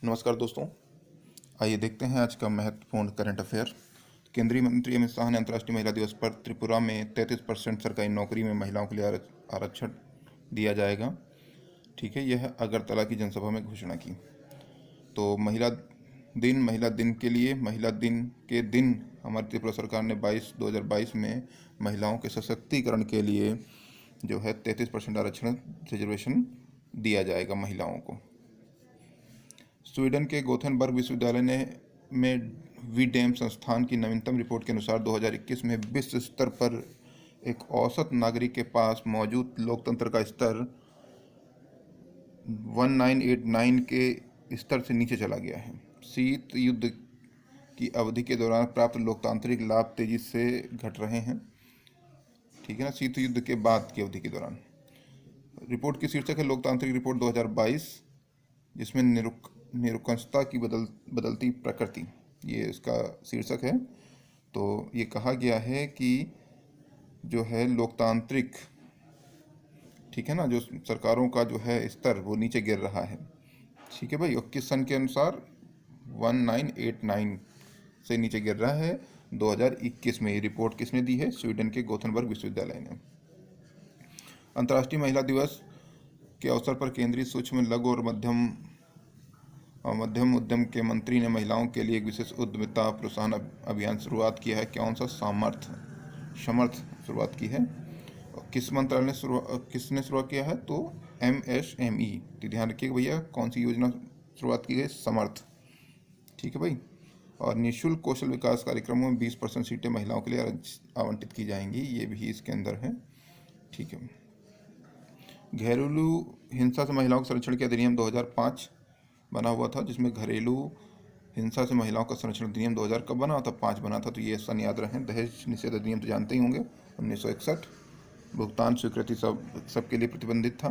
नमस्कार दोस्तों। आइए देखते हैं आज का महत्वपूर्ण करंट अफेयर। केंद्रीय मंत्री अमित शाह ने अंतर्राष्ट्रीय महिला दिवस पर त्रिपुरा में 33% सरकारी नौकरी में महिलाओं के लिए आरक्षण दिया जाएगा। ठीक है, यह अगरतला की जनसभा में घोषणा की। तो महिला दिन के दिन हमारी त्रिपुरा सरकार ने 2022 में महिलाओं के सशक्तिकरण के लिए जो है 33% आरक्षण रिजर्वेशन दिया जाएगा महिलाओं को। स्वीडन के गोथेनबर्ग विश्वविद्यालय में वीडेम संस्थान की नवीनतम रिपोर्ट के अनुसार 2021 में विश्व स्तर पर एक औसत नागरिक के पास मौजूद लोकतंत्र का स्तर 1989 के स्तर से नीचे चला गया है। शीत युद्ध की अवधि के दौरान प्राप्त लोकतांत्रिक लाभ तेजी से घट रहे हैं। ठीक है ना, शीत युद्ध के बाद की अवधि के दौरान। रिपोर्ट की शीर्षक है लोकतांत्रिक रिपोर्ट 2022, जिसमें निरंकुशता की बदलती प्रकृति, ये इसका शीर्षक है। तो ये कहा गया है कि जो है लोकतांत्रिक, ठीक है ना, जो सरकारों का जो है स्तर वो नीचे गिर रहा है। ठीक है भाई, और किस सन के अनुसार 1989 से नीचे गिर रहा है 2021 में। ये रिपोर्ट किसने दी है? स्वीडन के गोथेनबर्ग विश्वविद्यालय ने। अंतर्राष्ट्रीय महिला दिवस के अवसर पर केंद्रीय सूक्ष्म लघु और मध्यम उद्यम के मंत्री ने महिलाओं के लिए एक विशेष उद्यमिता प्रोत्साहन अभियान शुरुआत किया है। कौन सा? समर्थ शुरुआत की है। किस मंत्रालय ने किसने शुरुआत किया है? तो MSME। तो ध्यान रखिएगा भैया, कौन सी योजना शुरुआत की गई? समर्थ। ठीक है भाई। और निःशुल्क कौशल विकास कार्यक्रमों में 20% सीटें महिलाओं के लिए आवंटित की जाएंगी, ये भी इसके अंदर है। ठीक है। घरेलू हिंसा से महिलाओं के संरक्षण के अधिनियम 2005 बना हुआ था, जिसमें घरेलू हिंसा से महिलाओं का संरक्षण अधिनियम 2000 कब बना था? 5 बना था। तो ये सन याद रखें। दहेज निषेध अधिनियम तो जानते ही होंगे, 1961। भुगतान स्वीकृति सबके लिए प्रतिबंधित था।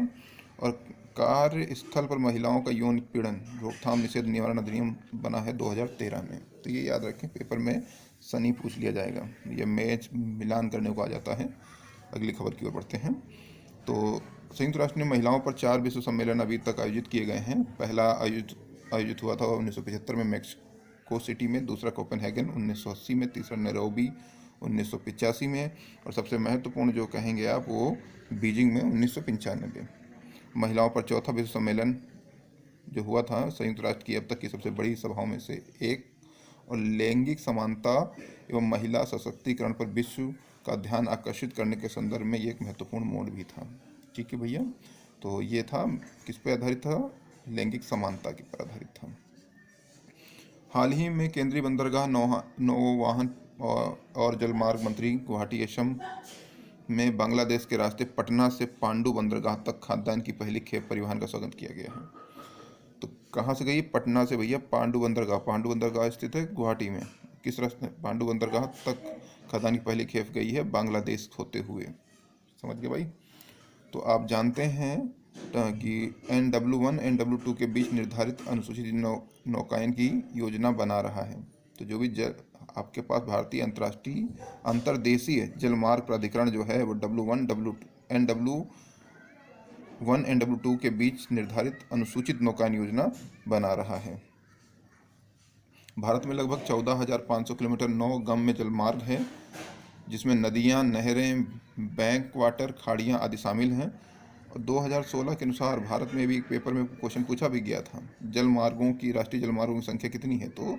और कार्यस्थल पर महिलाओं का यौन पीड़न रोकथाम निषेध निवारण अधिनियम बना है 2013 में। तो ये याद रखें, पेपर में सनी पूछ लिया जाएगा, ये मैच मिलान करने को आ जाता है। अगली खबर की ओर बढ़ते हैं। तो संयुक्त राष्ट्र ने महिलाओं पर 4 विश्व सम्मेलन अभी तक आयोजित किए गए हैं। पहला आयोजित हुआ था 1975 में मैक्सिको सिटी में, दूसरा कोपेनहेगन 1980 में, तीसरा नैरोबी 1985 में, और सबसे महत्वपूर्ण जो कहेंगे आप वो बीजिंग में 1995। महिलाओं पर चौथा विश्व सम्मेलन जो हुआ था संयुक्त राष्ट्र की अब तक की सबसे बड़ी सभाओं में से एक, और लैंगिक समानता एवं महिला सशक्तिकरण पर विश्व का ध्यान आकर्षित करने के संदर्भ में ये एक महत्वपूर्ण मोड़ भी था। ठीक है भैया, तो ये था किस पे आधारित था? लैंगिक समानता के पर आधारित था। हाल ही में केंद्रीय बंदरगाह नौवाहन और जलमार्ग मंत्री गुवाहाटी असम में बांग्लादेश के रास्ते पटना से पांडु बंदरगाह तक खाद्यान्न की पहली खेप परिवहन का स्वागत किया गया है। तो कहाँ से गई? पटना से भैया। पांडु बंदरगाह स्थित है गुवाहाटी में। किस रास्ते? पांडु बंदरगाह तक खाद्यान्न की पहली खेप गई है बांग्लादेश होते हुए। समझ गए भाई? तो आप जानते हैं कि NW1 NW2 के बीच निर्धारित अनुसूचित नौकायन की योजना बना रहा है। तो जो भी आपके पास भारतीय अंतर्देशीय जलमार्ग प्राधिकरण जो है वो NW1 NW2 के बीच निर्धारित अनुसूचित नौकायन योजना बना रहा है। भारत में लगभग 14,500 किलोमीटर नौगम्य जलमार्ग है, जिसमें नदियां, नहरें, बैक वाटर, खाड़ियां आदि शामिल हैं। और 2016 के अनुसार भारत में भी एक पेपर में क्वेश्चन पूछा भी गया था, राष्ट्रीय जलमार्गों की संख्या कितनी है? तो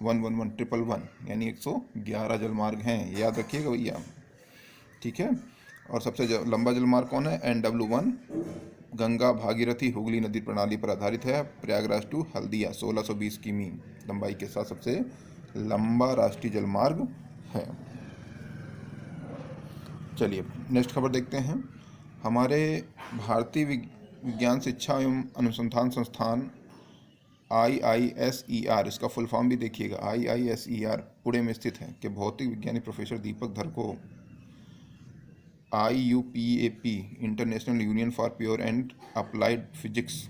111 यानी 111 जलमार्ग हैं, याद रखिएगा भैया। ठीक है। और सबसे लंबा जलमार्ग कौन है? NW1 गंगा भागीरथी हुगली नदी प्रणाली पर आधारित है। प्रयागराज टू हल्दिया 1620 किमी लंबाई के साथ सबसे लंबा राष्ट्रीय जलमार्ग है। चलिए नेक्स्ट खबर देखते हैं। हमारे भारतीय विज्ञान शिक्षा एवं अनुसंधान संस्थान IISER, इसका फुल फॉर्म भी देखिएगा, IISER पुणे में स्थित है, के भौतिक विज्ञानी प्रोफेसर दीपक धर को IUPAP international union for pure and applied physics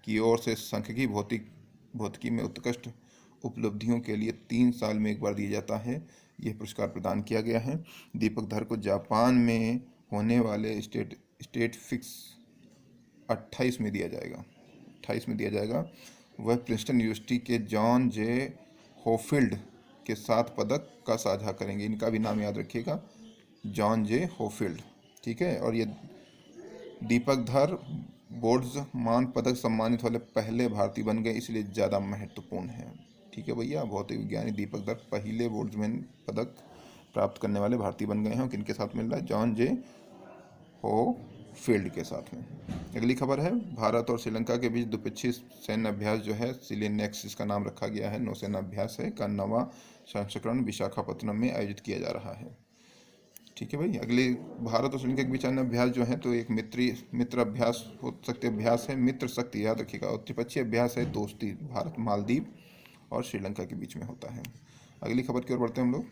की ओर से सांख्यिकी भौतिकी में उत्कृष्ट उपलब्धियों के लिए 3 साल में एक बार दिया जाता है। यह पुरस्कार प्रदान किया गया है। दीपक धर को जापान में होने वाले स्टेट फिक्स 28 में दिया जाएगा। वह प्रिंसटन यूनिवर्सिटी के जॉन जे होफील्ड के साथ पदक का साझा करेंगे। इनका भी नाम याद रखिएगा, जॉन जे होफील्ड। ठीक है, और ये दीपक धर बोल्ट्जमान पदक सम्मानित वाले पहले भारतीय बन गए, इसलिए ज़्यादा महत्वपूर्ण है। ठीक है भैया, भौतिक विज्ञानी दीपक धर पहले बोल्ट्जमान पदक प्राप्त करने वाले भारतीय बन गए हैं। किनके साथ मिल रहा है? जॉन जे हो फील्ड के साथ में। अगली खबर है, भारत और श्रीलंका के बीच द्विपक्षीय सैन्य अभ्यास जो है सिलेनेक्स, इसका नाम रखा गया है, नौसेना अभ्यास है, का 9वां संस्करण विशाखापत्तनम में आयोजित किया जा रहा है। ठीक है भाई। अगले, भारत और श्रीलंका के बीच अन्य अभ्यास जो है तो एक मित्र अभ्यास हो सकते अभ्यास है, मित्र शक्ति याद रखिएगा, और त्रिपक्षीय अभ्यास है दोस्ती, भारत मालदीव और श्रीलंका के बीच में होता है। अगली खबर की ओर बढ़ते हैं हम लोग।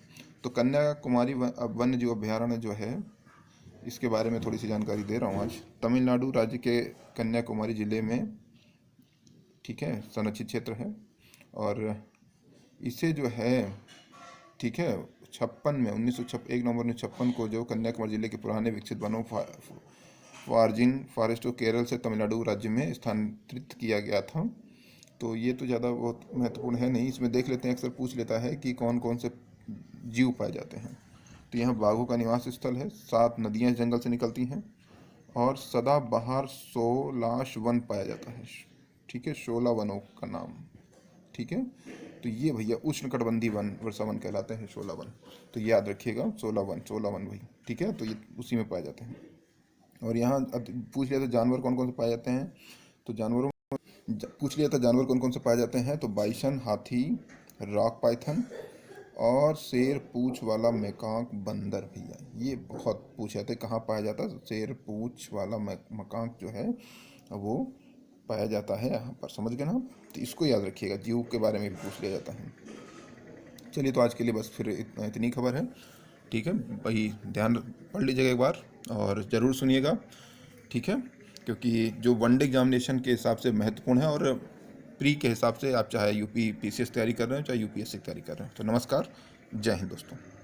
तो कन्याकुमारी वन्य जीव अभ्यारण्य जो है, इसके बारे में थोड़ी सी जानकारी दे रहा हूँ आज। तमिलनाडु राज्य के कन्याकुमारी जिले में, ठीक है, संरक्षित क्षेत्र है, और इसे जो है, ठीक है, 56 में 1 नवंबर 1956 को जो कन्याकुमारी जिले के पुराने विकसित वनों वार्जिन फॉरेस्ट केरल से तमिलनाडु राज्य में स्थानांतरित किया गया था। तो ये तो ज़्यादा बहुत महत्वपूर्ण है नहीं, इसमें देख लेते हैं, अक्सर पूछ लेता है कि कौन कौन से जीव पाए जाते हैं। तो यहाँ बाघों का निवास स्थल है, 7 नदियाँ जंगल से निकलती हैं, और सदाबहार 16 वन पाया जाता है। ठीक है, 16 वनों का नाम। ठीक है, तो ये भैया उष्णकटिबंधीय वन वर्षा वन कहलाते हैं 16 वन। तो याद रखिएगा 16 वन भाई। ठीक है, तो ये उसी में पाए जाते हैं। और यहाँ पूछ लिया था जानवर कौन कौन से पाए जाते हैं, तो जानवरों पूछ लिया था जानवर कौन कौन से पाए जाते हैं, तो बाइसन, हाथी, रॉक पाइथन और शेर पूछ वाला मैकाक बंदर। भैया ये बहुत पूछे थे कहाँ पाया जाता है, शेर पूछ वाला मैकाक जो है वो पाया जाता है यहाँ पर, समझ गए ना। तो इसको याद रखिएगा, जीव के बारे में भी पूछ लिया जाता है। चलिए, तो आज के लिए बस फिर इतनी खबर है। ठीक है भाई, ध्यान पढ़ लीजिएगा एक बार और ज़रूर सुनिएगा। ठीक है, क्योंकि जो वनडे एग्जामिनेशन के हिसाब से महत्वपूर्ण है, और प्री के हिसाब से आप चाहे यूपी पीसीएस तैयारी कर रहे हो चाहे यूपीएससी तैयारी कर रहे हो। तो नमस्कार, जय हिंद दोस्तों।